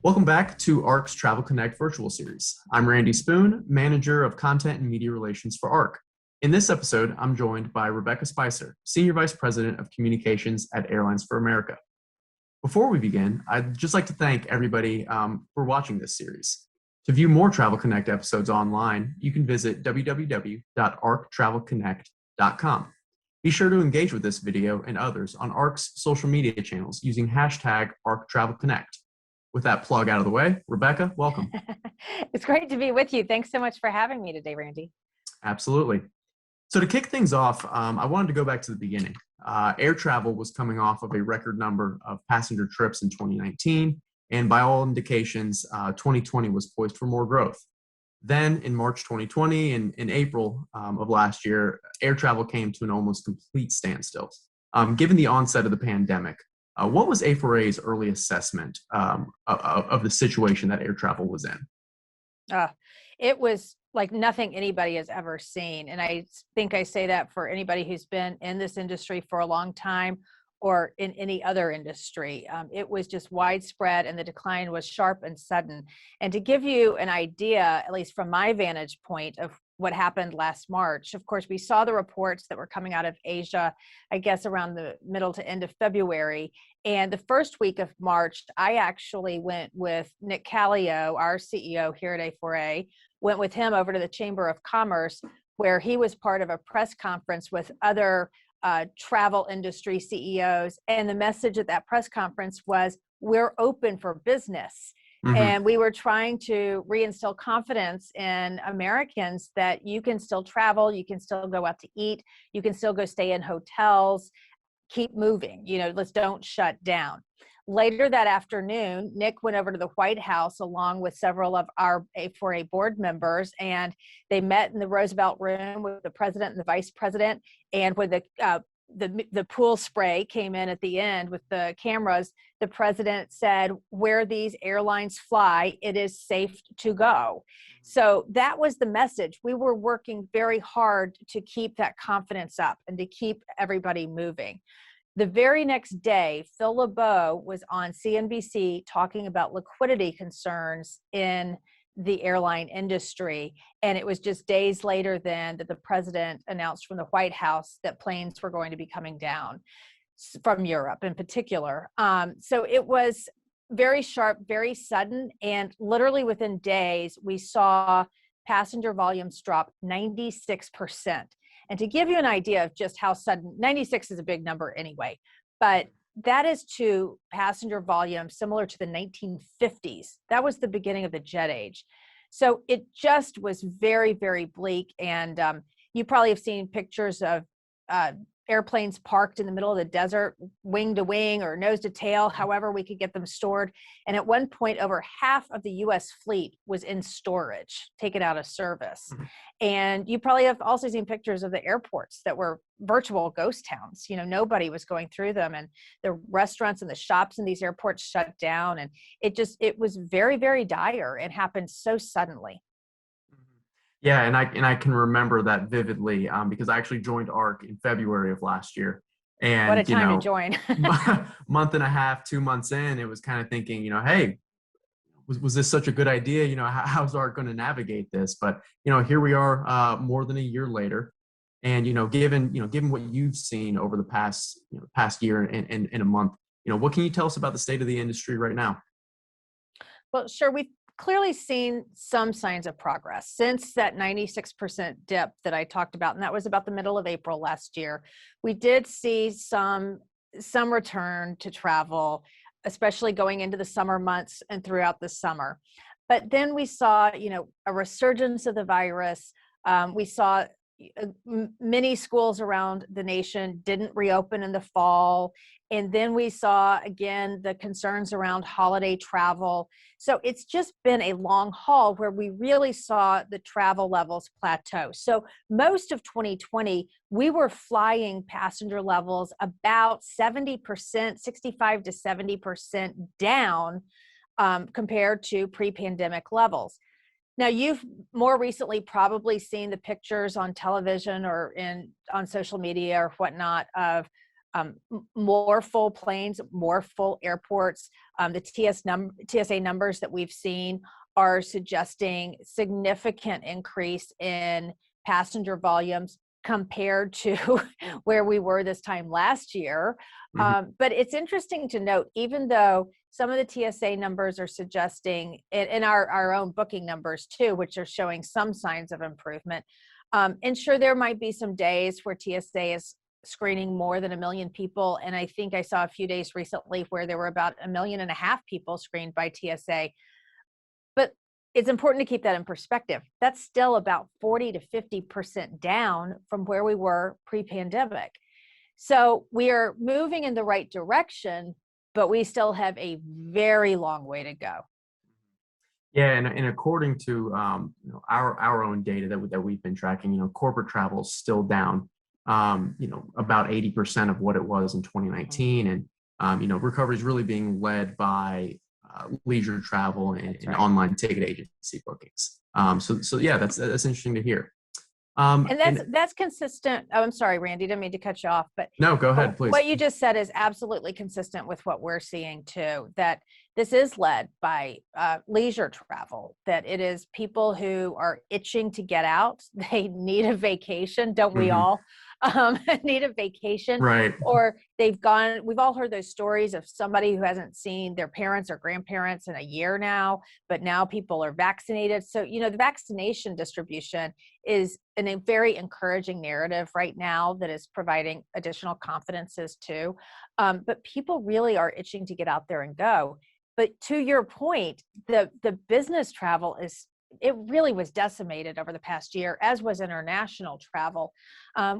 Welcome back to ARC's Travel Connect virtual series. I'm Randy Spoon, Manager of Content and Media Relations for ARC. In this episode, I'm joined by Rebecca Spicer, Senior Vice President of Communications at Airlines for America. Before we begin, I'd just like to thank everybody for watching this series. To view more Travel Connect episodes online, you can visit www.arctravelconnect.com. Be sure to engage with this video and others on ARC's social media channels using hashtag ARCTravelConnect. With that plug out of the way, Rebecca, welcome. It's great to be with you. Thanks so much for having me today, Randy. Absolutely. So to kick things off, I wanted to go back to the beginning. Air travel was coming off of a record number of passenger trips in 2019, and by all indications, 2020 was poised for more growth. Then in March 2020 and in April of last year, air travel came to an almost complete standstill. Given the onset of the pandemic, what was A4A's early assessment of the situation that air travel was in? It was like nothing anybody has ever seen. And I think I say that for anybody who's been in this industry for a long time or in any other industry. It was just widespread and the decline was sharp and sudden. And to give you an idea, at least from my vantage point of what happened last March, of course, we saw the reports that were coming out of Asia, I guess around the middle to end of February. And the first week of March, I actually went with Nick Callio, our CEO here at A4A, went with him over to the Chamber of Commerce, where he was part of a press conference with other travel industry CEOs. And the message at that press conference was, we're open for business. Mm-hmm. And we were trying to reinstill confidence in Americans that you can still travel, you can still go out to eat, you can still go stay in hotels, keep moving, let's don't shut down. Later that afternoon, Nick went over to the White House along with several of our A4A board members, and they met in the Roosevelt Room with the president and the vice president. And when the pool spray came in at the end with the cameras, the president said, where these airlines fly, it is safe to go. So that was the message. We were working very hard to keep that confidence up and to keep everybody moving. The very next day, Phil LeBeau was on CNBC talking about liquidity concerns in the airline industry. And it was just days later then that the president announced from the White House that planes were going to be coming down from Europe in particular. So it was very sharp, very sudden. And literally within days, we saw passenger volumes drop 96%. And to give you an idea of just how sudden, 96 is a big number anyway, but that is to passenger volume similar to the 1950s. That was the beginning of the jet age. So it just was very, very bleak. And you probably have seen pictures of airplanes parked in the middle of the desert, wing to wing or nose to tail, however we could get them stored. And at one point, over half of the US fleet was in storage, taken out of service. Mm-hmm. And you probably have also seen pictures of the airports that were virtual ghost towns. Nobody was going through them, and the restaurants and the shops in these airports shut down. And it was very, very dire and happened so suddenly. Yeah, and I can remember that vividly because I actually joined ARC in February of last year. And what a time to join. month and a half, 2 months in, it was kind of thinking, hey, was this such a good idea? How's ARC going to navigate this? But here we are, more than a year later, and given what you've seen over the past year and a month, what can you tell us about the state of the industry right now? Well, sure. We've clearly seen some signs of progress since that 96% dip that I talked about, and that was about the middle of April last year. We did see some return to travel, especially going into the summer months and throughout the summer. But then we saw, a resurgence of the virus. We saw many schools around the nation didn't reopen in the fall. And then we saw, again, the concerns around holiday travel. So it's just been a long haul where we really saw the travel levels plateau. So most of 2020, we were flying passenger levels about 70%, 65 to 70% down compared to pre-pandemic levels. Now, you've more recently probably seen the pictures on television or on social media or whatnot of more full planes, more full airports. The TSA numbers that we've seen are suggesting significant increase in passenger volumes compared to where we were this time last year. Mhm. But it's interesting to note, even though some of the TSA numbers are suggesting, in our own booking numbers too, which are showing some signs of improvement, and sure, there might be some days where TSA is screening more than 1 million people. And I think I saw a few days recently where there were about 1.5 million people screened by TSA. But it's important to keep that in perspective. That's still about 40 to 50% down from where we were pre-pandemic. So we are moving in the right direction, but we still have a very long way to go. Yeah, and according to our own data that we've been tracking, corporate travel is still down, about 80% of what it was in Mhm. 2019, and recovery is really being led by leisure travel That's and right. online ticket agency bookings. So yeah, that's interesting to hear. And that's And that's consistent. Oh, I'm sorry, Randy, didn't mean to cut you off, but no, go ahead, please. what you just said is absolutely consistent with what we're seeing too, that this is led by leisure travel, that it is people who are itching to get out. They need a vacation, don't we Hmm. all? Need a vacation, Right. or we've all heard those stories of somebody who hasn't seen their parents or grandparents in a year now, but now people are vaccinated. So, the vaccination distribution is a very encouraging narrative right now that is providing additional confidences too. But people really are itching to get out there and go. But to your point, the business travel it really was decimated over the past year, as was international travel.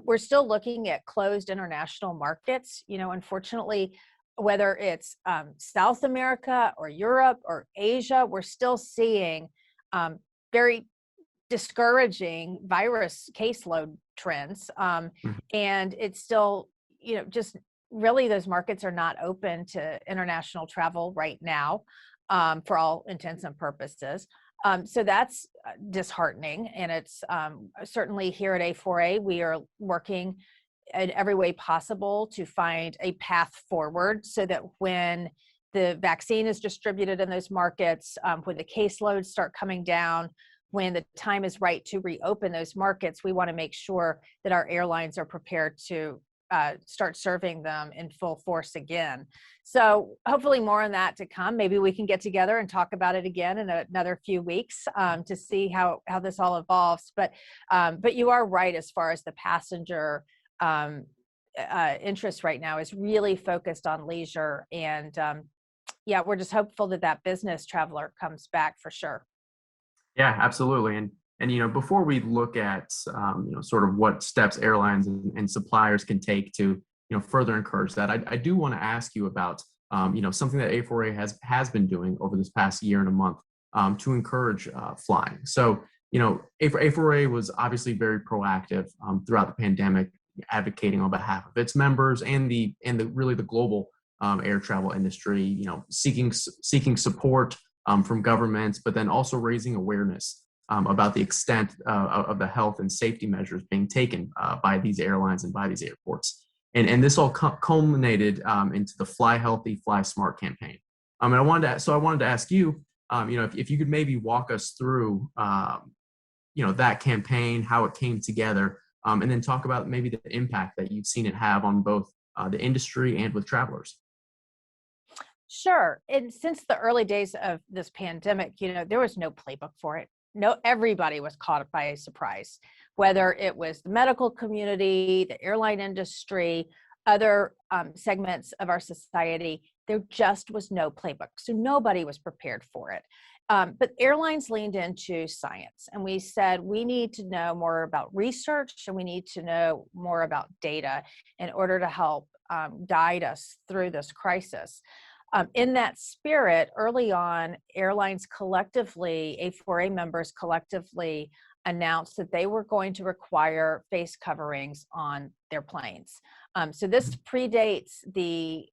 We're still looking at closed international markets. Unfortunately, whether it's South America or Europe or Asia, we're still seeing very discouraging virus caseload trends. Mhm. And it's still, just really those markets are not open to international travel right now, for all intents and purposes. So that's disheartening. And it's certainly here at A4A, we are working in every way possible to find a path forward so that when the vaccine is distributed in those markets, when the caseloads start coming down, when the time is right to reopen those markets, we want to make sure that our airlines are prepared to start serving them in full force again. So hopefully more on that to come. Maybe we can get together and talk about it again in another few weeks, to see how this all evolves. But you are right, as far as the passenger interest right now is really focused on leisure. And yeah, we're just hopeful that that business traveler comes back for sure. Yeah, absolutely. And before we look at sort of what steps airlines and suppliers can take to further encourage that, I do want to ask you about something that A4A has been doing over this past year and a month, to encourage flying. So A4A was obviously very proactive throughout the pandemic, advocating on behalf of its members and the really the global air travel industry. Seeking support from governments, but then also raising awareness about the extent of the health and safety measures being taken by these airlines and by these airports. And this all culminated into the Fly Healthy, Fly Smart campaign. And I wanted to ask you, if you could maybe walk us through, that campaign, how it came together, and then talk about maybe the impact that you've seen it have on both the industry and with travelers. Sure. And since the early days of this pandemic, there was no playbook for it. No, everybody was caught by a surprise, whether it was the medical community, the airline industry, other segments of our society. There just was no playbook. So nobody was prepared for it. But airlines leaned into science, and we said we need to know more about research, and we need to know more about data in order to help guide us through this crisis. In that spirit, early on, airlines collectively, A4A members collectively announced that they were going to require face coverings on their planes. So this predates the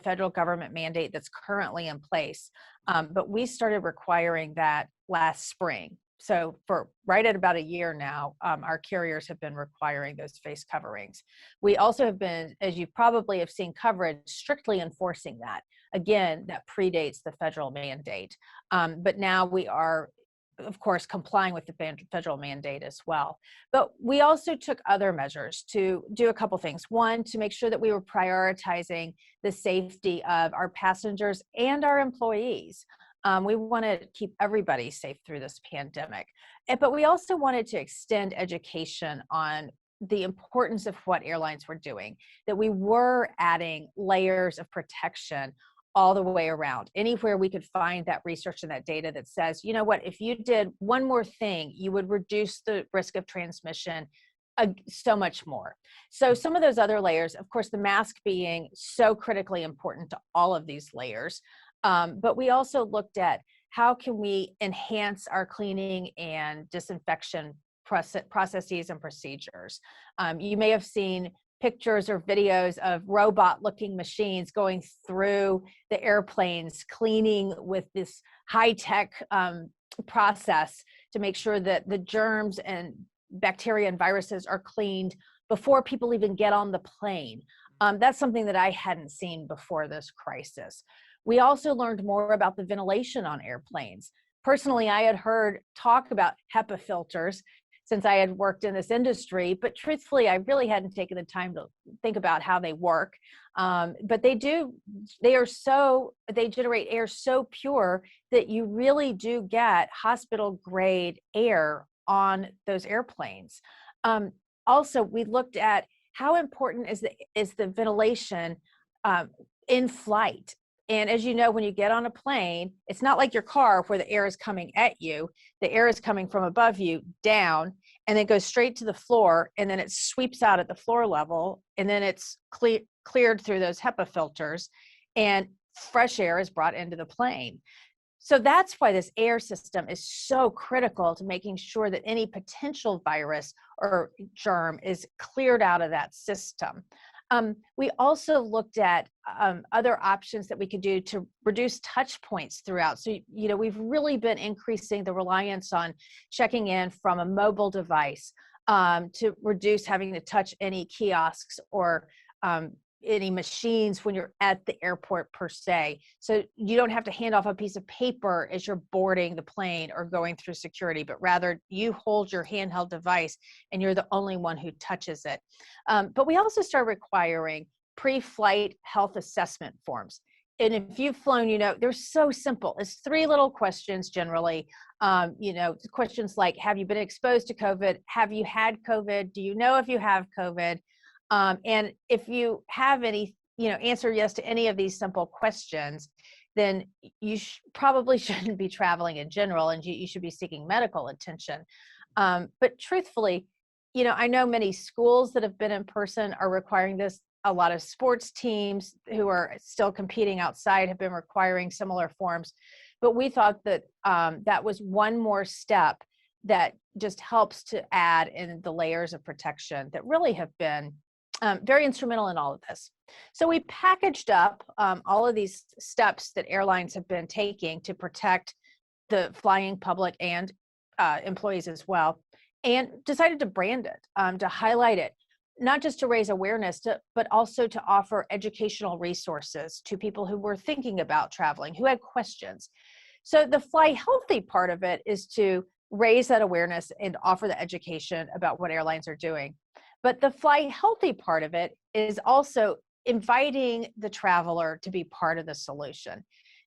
federal government mandate that's currently in place. But we started requiring that last spring. So for right at about a year now, our carriers have been requiring those face coverings. We also have been, as you probably have seen coverage, strictly enforcing that. Again, that predates the federal mandate. But now we are, of course, complying with the federal mandate as well. But we also took other measures to do a couple things. One, to make sure that we were prioritizing the safety of our passengers and our employees. We want to keep everybody safe through this pandemic. But we also wanted to extend education on the importance of what airlines were doing, that we were adding layers of protection all the way around. Anywhere we could find that research and that data that says, you know what, if you did one more thing, you would reduce the risk of transmission so much more. So some of those other layers, of course, the mask being so critically important to all of these layers. But we also looked at how can we enhance our cleaning and disinfection processes and procedures. You may have seen pictures or videos of robot looking machines going through the airplanes, cleaning with this high-tech process to make sure that the germs and bacteria and viruses are cleaned before people even get on the plane. That's something that I hadn't seen before this crisis. We also learned more about the ventilation on airplanes. Personally, I had heard talk about HEPA filters since I had worked in this industry, but truthfully, I really hadn't taken the time to think about how they work. But they generate air so pure that you really do get hospital grade air on those airplanes. Also, we looked at how important is the ventilation in flight. And as you know, when you get on a plane, it's not like your car where the air is coming at you. The air is coming from above you down and then goes straight to the floor, and then it sweeps out at the floor level, and then it's cleared through those HEPA filters, and fresh air is brought into the plane. So that's why this air system is so critical to making sure that any potential virus or germ is cleared out of that system. We also looked at other options that we could do to reduce touch points throughout. So, you know, we've really been increasing the reliance on checking in from a mobile device to reduce having to touch any kiosks or any machines when you're at the airport per se. So you don't have to hand off a piece of paper as you're boarding the plane or going through security, but rather you hold your handheld device and you're the only one who touches it. But we also start requiring pre-flight health assessment forms. And if you've flown, you know, they're so simple. It's 3 little questions generally. You know, questions like, have you been exposed to COVID? Have you had COVID? Do you know if you have COVID? And if you have any, you know, answer yes to any of these simple questions, then you probably shouldn't be traveling in general, and you should be seeking medical attention. But truthfully, you know, I know many schools that have been in person are requiring this. A lot of sports teams who are still competing outside have been requiring similar forms. But we thought that that was one more step that just helps to add in the layers of protection that really have been very instrumental in all of this. So we packaged up all of these steps that airlines have been taking to protect the flying public and employees as well, and decided to brand it, to highlight it, not just to raise awareness, but also to offer educational resources to people who were thinking about traveling, who had questions. So the Fly Healthy part of it is to raise that awareness and offer the education about what airlines are doing. But the Fly Healthy part of it is also inviting the traveler to be part of the solution,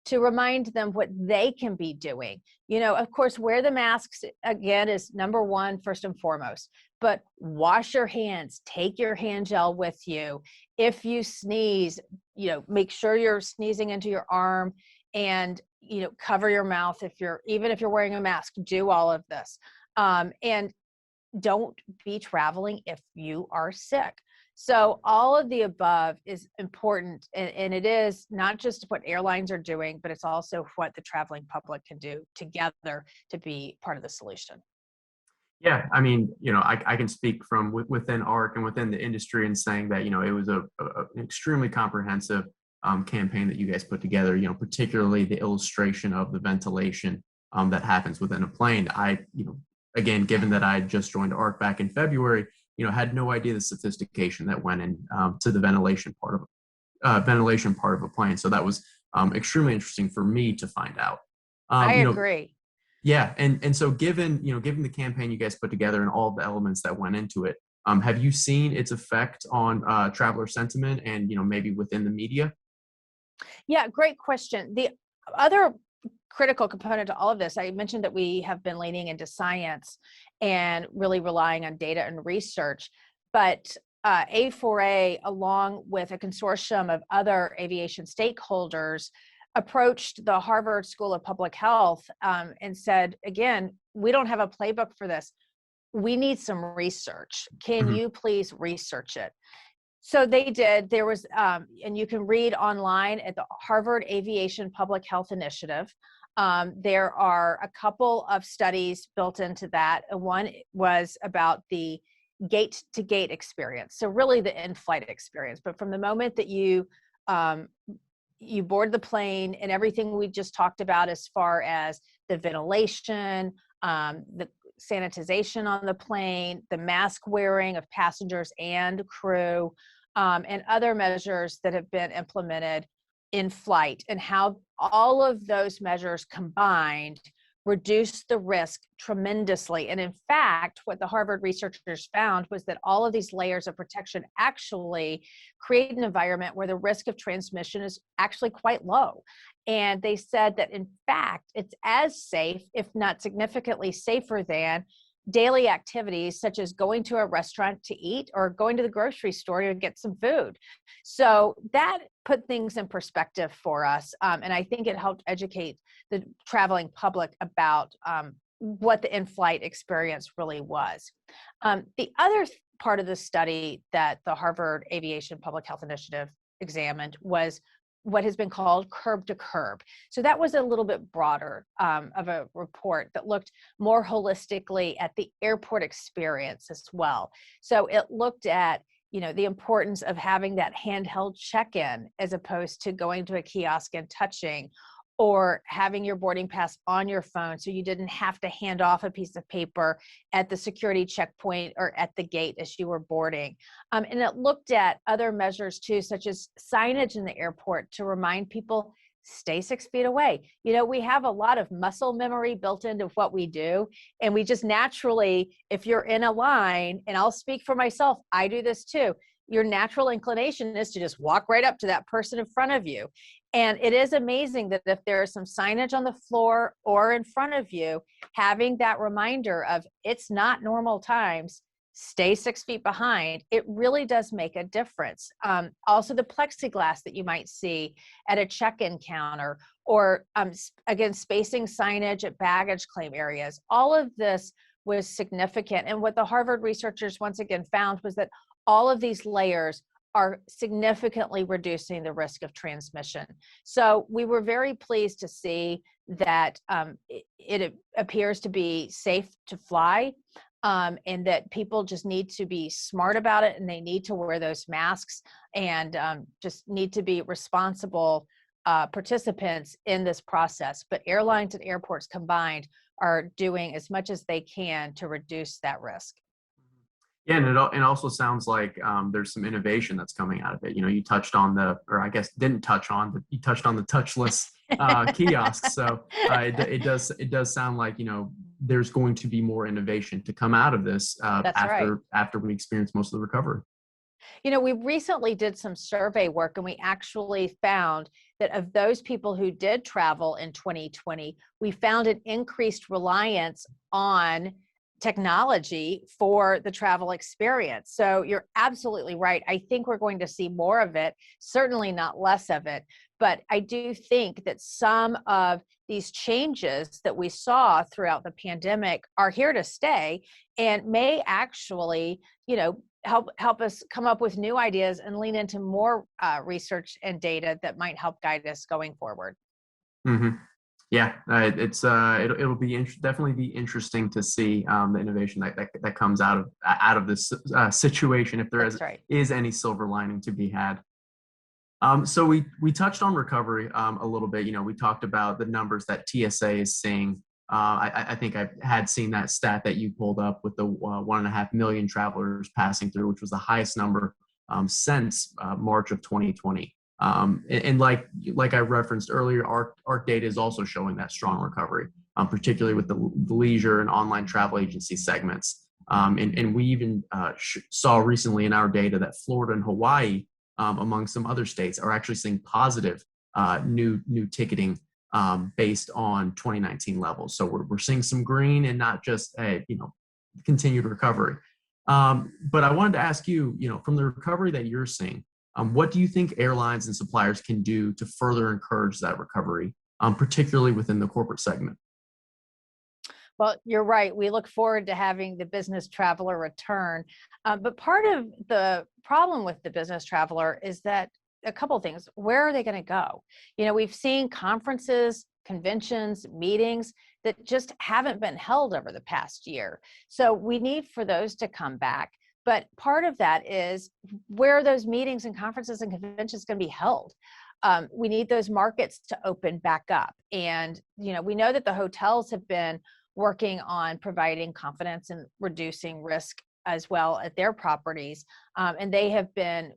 to remind them what they can be doing. You know, of course, wear the masks, again, is number one, first and foremost, but wash your hands, take your hand gel with you. If you sneeze, you know, make sure you're sneezing into your arm, and, you know, cover your mouth even if you're wearing a mask, do all of this. And don't be traveling if you are sick. So all of the above is important, and it is not just what airlines are doing, but it's also what the traveling public can do together to be part of the solution. Yeah, I mean, you know, I can speak from within ARC and within the industry and saying that, you know, it was an extremely comprehensive campaign that you guys put together, you know, particularly the illustration of the ventilation that happens within a plane. Again, given that I had just joined ARC back in February, had no idea the sophistication that went in to the ventilation part of a plane. So that was extremely interesting for me to find out. I You know, agree. yeah, and so given the campaign you guys put together and all of the elements that went into it, have you seen its effect on traveler sentiment and maybe within the media? Yeah, great question. The other critical component to all of this, I mentioned that we have been leaning into science and really relying on data and research, but A4A, along with a consortium of other aviation stakeholders, approached the Harvard School of Public Health and said, again, we don't have a playbook for this. We need some research. Can Mhm. you please research it? So they did. There was, and you can read online at the Harvard Aviation Public Health Initiative. There are a couple of studies built into that. One was about the gate to gate experience. So really the in-flight experience, but from the moment that um, you board the plane and everything we just talked about as far as the ventilation, the sanitization on the plane, the mask wearing of passengers and crew, and other measures that have been implemented in flight, and how all of those measures combined reduce the risk tremendously. And in fact, what the Harvard researchers found was that all of these layers of protection actually create an environment where the risk of transmission is actually quite low. And they said that in fact, it's as safe, if not significantly safer than daily activities such as going to a restaurant to eat or going to the grocery store to get some food. So that put things in perspective for us. And I think it helped educate the traveling public about what the in-flight experience really was. The other part of the study that the Harvard Aviation Public Health Initiative examined was what has been called curb to curb. So that was a little bit broader of a report that looked more holistically at the airport experience as well. So it looked at the importance of having that handheld check-in as opposed to going to a kiosk and touching, or having your boarding pass on your phone so you didn't have to hand off a piece of paper at the security checkpoint or at the gate as you were boarding. And it looked at other measures too, such as signage in the airport to remind people, stay 6 feet away. We have a lot of muscle memory built into what we do. And we just naturally, if you're in a line, and I'll speak for myself, I do this too, your natural inclination is to just walk right up to that person in front of you. And it is amazing that if there is some signage on the floor or in front of you, having that reminder of it's not normal times, stay 6 feet behind, it really does make a difference. Also, the plexiglass that you might see at a check-in counter, or again, spacing signage at baggage claim areas, all of this was significant. And what the Harvard researchers once again found was that all of these layers are significantly reducing the risk of transmission. So we were very pleased to see that it appears to be safe to fly, and that people just need to be smart about it, and they need to wear those masks, and just need to be responsible participants in this process. But airlines and airports combined are doing as much as they can to reduce that risk. Yeah, and it also sounds like there's some innovation that's coming out of it. You touched on or I guess didn't touch on, but you touched on the touchless kiosks. So it does sound like there's going to be more innovation to come out of this That's right. after we experience most of the recovery. We recently did some survey work, and we actually found that of those people who did travel in 2020, we found an increased reliance on technology for the travel experience. So you're absolutely right. I think we're going to see more of it, certainly not less of it. But I do think that some of these changes that we saw throughout the pandemic are here to stay, and may actually, help us come up with new ideas and lean into more research and data that might help guide us going forward. Hmm. Yeah, it'll be definitely be interesting to see the innovation that comes out of this situation, if there That's right. is any silver lining to be had. So we touched on recovery a little bit. We talked about the numbers that TSA is seeing. I think I had seen that stat that you pulled up with the 1.5 million travelers passing through, which was the highest number since March of 2020. And like I referenced earlier, our data is also showing that strong recovery, particularly with the leisure and online travel agency segments. And we even saw recently in our data that Florida and Hawaii, among some other states, are actually seeing positive new ticketing based on 2019 levels. So we're seeing some green and not just a continued recovery. But I wanted to ask you, from the recovery that you're seeing, what do you think airlines and suppliers can do to further encourage that recovery, particularly within the corporate segment? Well, you're right. We look forward to having the business traveler return. But part of the problem with the business traveler is that a couple of things. Where are they going to go? We've seen conferences, conventions, meetings that just haven't been held over the past year. So we need for those to come back. But part of that is where are those meetings and conferences and conventions going to be held? We need those markets to open back up. And, we know that the hotels have been working on providing confidence and reducing risk as well at their properties. And they have been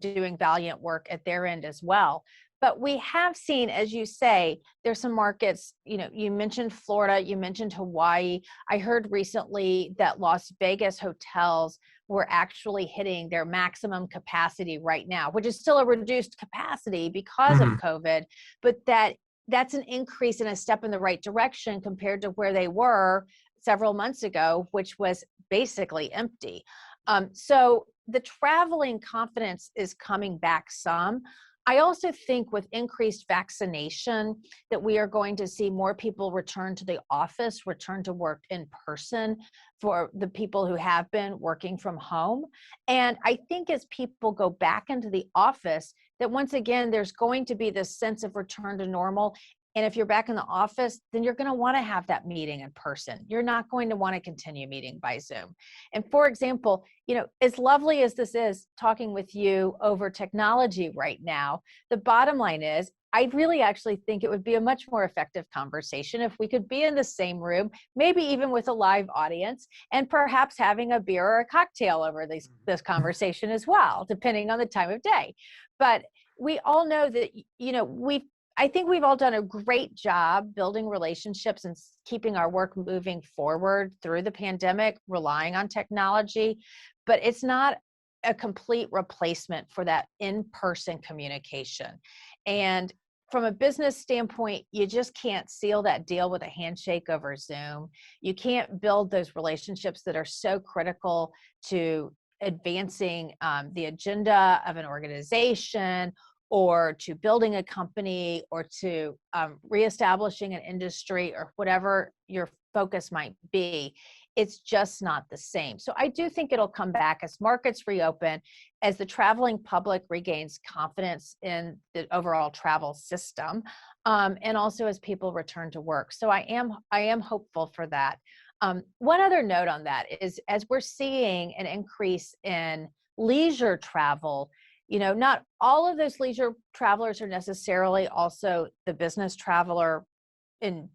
doing valiant work at their end as well. But we have seen, as you say, there's some markets, you mentioned Florida, you mentioned Hawaii. I heard recently that Las Vegas hotels were actually hitting their maximum capacity right now, which is still a reduced capacity because of COVID, but that's an increase and a step in the right direction compared to where they were several months ago, which was basically empty. So the traveling confidence is coming back some. I also think with increased vaccination that we are going to see more people return to the office, return to work in person for the people who have been working from home. And I think as people go back into the office, that once again, there's going to be this sense of return to normal. And if you're back in the office, then you're going to want to have that meeting in person. You're not going to want to continue meeting by Zoom. And for example, as lovely as this is talking with you over technology right now, the bottom line is I really actually think it would be a much more effective conversation if we could be in the same room, maybe even with a live audience, and perhaps having a beer or a cocktail over this conversation as well, depending on the time of day. But we all know that, I think we've all done a great job building relationships and keeping our work moving forward through the pandemic, relying on technology, but it's not a complete replacement for that in-person communication. And from a business standpoint, you just can't seal that deal with a handshake over Zoom. You can't build those relationships that are so critical to advancing the agenda of an organization, or to building a company, or to reestablishing an industry, or whatever your focus might be. It's just not the same. So I do think it'll come back as markets reopen, as the traveling public regains confidence in the overall travel system, and also as people return to work. So I am hopeful for that. One other note on that is, as we're seeing an increase in leisure travel, not all of those leisure travelers are necessarily also the business traveler in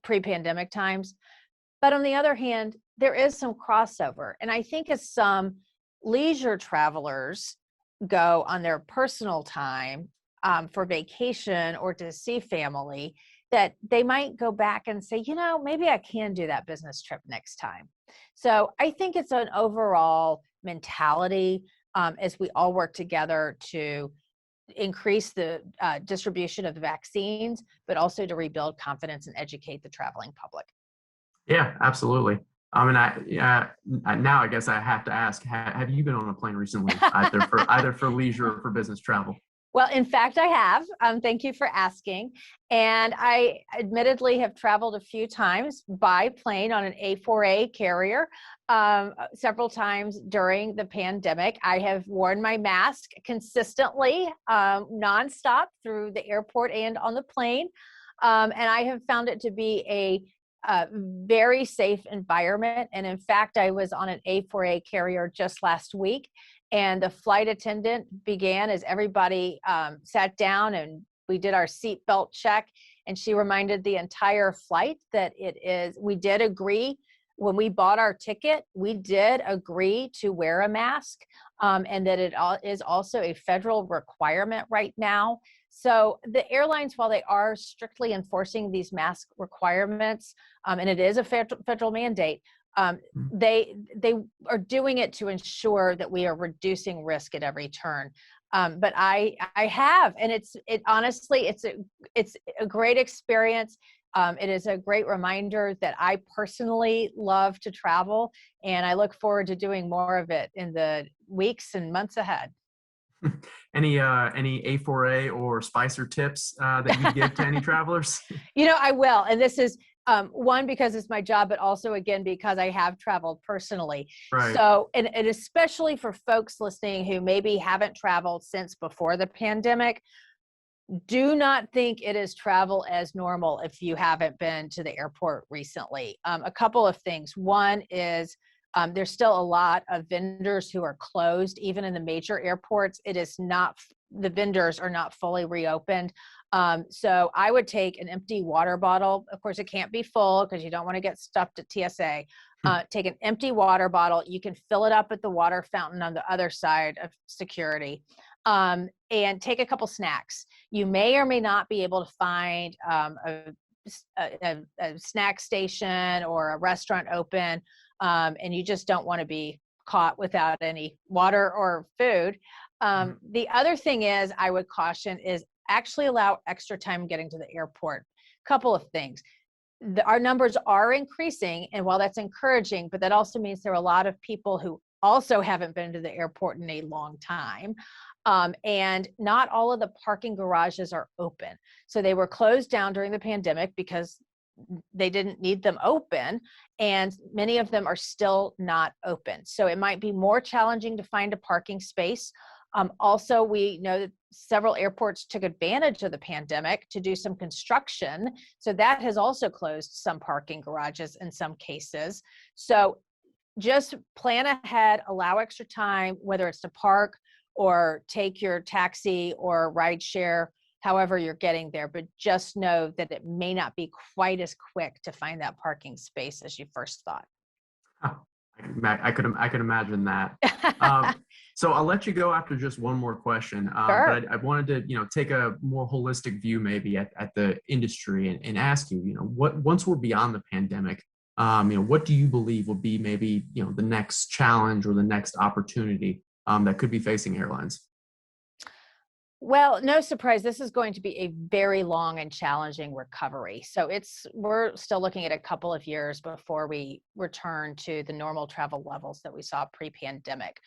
pre-pandemic times. But on the other hand, there is some crossover. And I think as some leisure travelers go on their personal time for vacation or to see family, that they might go back and say, maybe I can do that business trip next time. So I think it's an overall mentality as we all work together to increase the distribution of the vaccines, but also to rebuild confidence and educate the traveling public. Yeah, absolutely. Now I guess I have to ask: have you been on a plane recently, either for leisure or for business travel? Well, in fact, I have. Thank you for asking. And I admittedly have traveled a few times by plane on an A4A carrier several times during the pandemic. I have worn my mask consistently, nonstop through the airport and on the plane. And I have found it to be a very safe environment. And in fact, I was on an A4A carrier just last week, and the flight attendant began as everybody sat down and we did our seatbelt check. And she reminded the entire flight that we did agree when we bought our ticket, we did agree to wear a mask, and that is also a federal requirement right now. So the airlines, while they are strictly enforcing these mask requirements, and it is a federal mandate, they are doing it to ensure that we are reducing risk at every turn. But I have, and it honestly, it's a great experience. It is a great reminder that I personally love to travel, and I look forward to doing more of it in the weeks and months ahead. Any A4A or Spicer tips that you'd give to any travelers? I will. And this is one, because it's my job, but also, again, because I have traveled personally. Right. So, and especially for folks listening who maybe haven't traveled since before the pandemic, do not think it is travel as normal if you haven't been to the airport recently. A couple of things. One is there's still a lot of vendors who are closed, even in the major airports. The vendors are not fully reopened. So I would take an empty water bottle. Of course, it can't be full because you don't want to get stuffed at TSA. Take an empty water bottle. You can fill it up at the water fountain on the other side of security. And take a couple snacks. You may or may not be able to find a snack station or a restaurant open, and you just don't want to be caught without any water or food. The other thing is, I would caution, is actually allow extra time getting to the airport. Couple of things. Our numbers are increasing, and while that's encouraging, but that also means there are a lot of people who also haven't been to the airport in a long time. And not all of the parking garages are open. So they were closed down during the pandemic because they didn't need them open, and many of them are still not open. So it might be more challenging to find a parking space. Also, we know that several airports took advantage of the pandemic to do some construction. So that has also closed some parking garages in some cases. So just plan ahead, allow extra time, whether it's to park or take your taxi or ride share, however you're getting there. But just know that it may not be quite as quick to find that parking space as you first thought. Oh, I could imagine that. So I'll let you go after just one more question. Sure. But I wanted to, take a more holistic view maybe at the industry and ask you, once we're beyond the pandemic, what do you believe will be maybe, the next challenge or the next opportunity that could be facing airlines? Well, no surprise, this is going to be a very long and challenging recovery. So we're still looking at a couple of years before we return to the normal travel levels that we saw pre-pandemic.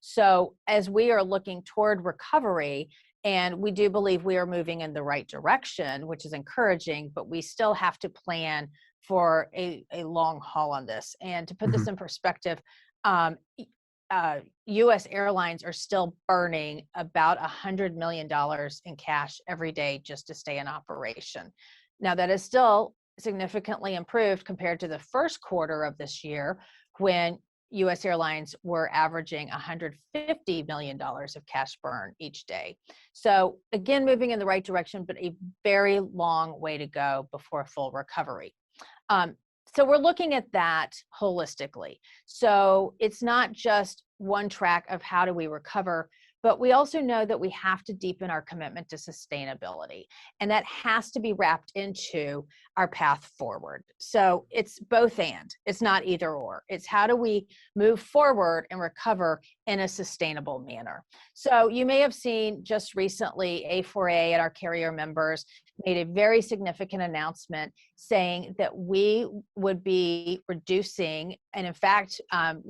So as we are looking toward recovery, and we do believe we are moving in the right direction, which is encouraging, but we still have to plan for a long haul on this. And to put this in perspective, U.S. airlines are still burning about $100 million in cash every day just to stay in operation. Now, that is still significantly improved compared to the first quarter of this year, when U.S. airlines were averaging $150 million of cash burn each day. So again, moving in the right direction, but a very long way to go before full recovery. So we're looking at that holistically. So it's not just one track of how do we recover, but we also know that we have to deepen our commitment to sustainability. And that has to be wrapped into our path forward. So it's both and, it's not either or. It's how do we move forward and recover in a sustainable manner. So you may have seen just recently, A4A and our carrier members made a very significant announcement saying that we would be reducing, and in fact,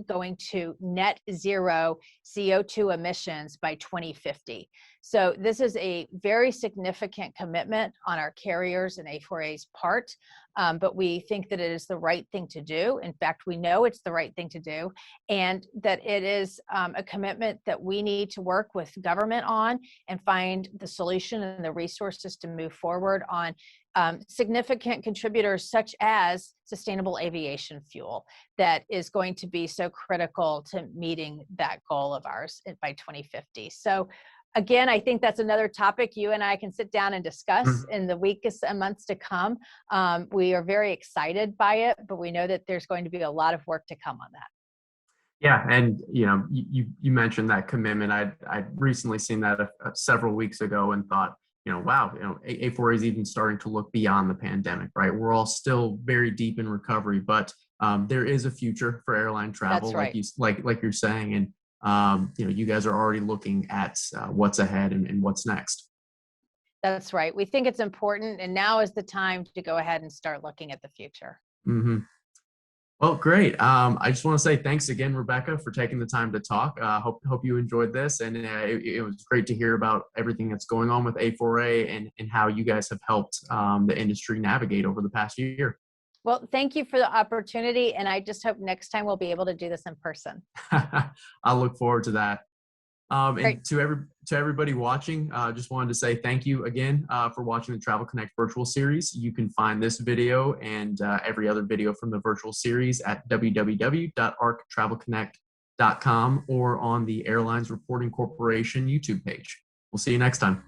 going to net zero CO2 emissions by 2050. So this is a very significant commitment on our carriers and A4A's part, but we think that it is the right thing to do. In fact, we know it's the right thing to do, and that it is a commitment that we need to work with government on and find the solution and the resources to move forward on significant contributors such as sustainable aviation fuel that is going to be so critical to meeting that goal of ours by 2050. So Again, I think that's another topic you and I can sit down and discuss in the weeks and months to come. We are very excited by it, but we know that there's going to be a lot of work to come on that. Yeah, and you mentioned that commitment. I recently seen that several weeks ago and thought, wow, A4A is even starting to look beyond the pandemic, right? We're all still very deep in recovery, but there is a future for airline travel, That's right. like you're saying, and you guys are already looking at what's ahead and what's next. That's right. We think it's important, and now is the time to go ahead and start looking at the future. Hmm. Well, great. I just want to say thanks again, Rebecca, for taking the time to talk. Hope you enjoyed this, and it was great to hear about everything that's going on with A4A and how you guys have helped the industry navigate over the past year. Well, thank you for the opportunity, and I just hope next time we'll be able to do this in person. I'll look forward to that. Great. And to everybody watching, just wanted to say thank you again for watching the Travel Connect virtual series. You can find this video and every other video from the virtual series at www.arctravelconnect.com or on the Airlines Reporting Corporation YouTube page. We'll see you next time.